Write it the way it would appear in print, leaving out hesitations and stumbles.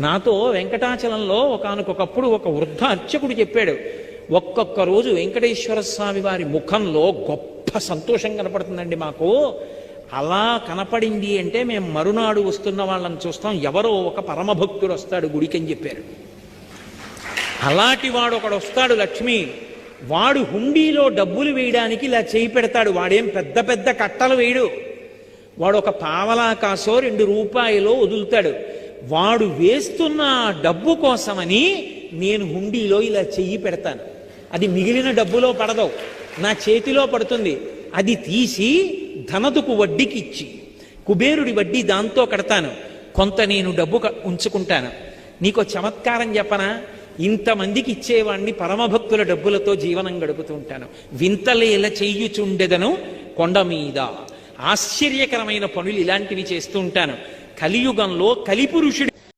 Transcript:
నాతో వెంకటాచలంలో ఒకానొకప్పుడు ఒక వృద్ధ అర్చకుడు చెప్పాడు, ఒక్కొక్క రోజు వెంకటేశ్వర స్వామి వారి ముఖంలో గొప్ప సంతోషం కనపడుతుందండి మాకు. అలా కనపడింది అంటే మేము మరునాడు వస్తున్న వాళ్ళని చూస్తాం, ఎవరో ఒక పరమభక్తుడు వస్తాడు గుడికి అని చెప్పారు. అలాంటి వాడు ఒకడు వస్తాడు, లక్ష్మి. వాడు హుండీలో డబ్బులు వేయడానికి ఇలా చేయి పెడతాడు. వాడేం పెద్ద పెద్ద కట్టలు వేయడు. వాడు ఒక పావలా కాసో 2 రూపాయలో వదులుతాడు. వాడు వేస్తున్న డబ్బు కోసమని నేను హుండీలో ఇలా చెయ్యి పెడతాను. అది మిగిలిన డబ్బులో పడదు, నా చేతిలో పడుతుంది. అది తీసి ధనదుకు వడ్డీకి ఇచ్చి కుబేరుడి వడ్డీ దాంతో కడతాను. కొంత నేను డబ్బు ఉంచుకుంటాను. నీకో చమత్కారం చెప్పనా? ఇంతమందికి ఇచ్చేవాణ్ణి పరమభక్తుల డబ్బులతో జీవనం గడుపుతూ ఉంటాను. వింతలేల చెయ్యుచుండెదను కొండ మీద. ఆశ్చర్యకరమైన పనులు ఇలాంటివి చేస్తూ ఉంటాను. కలియుగంలో కలిపురుషుడి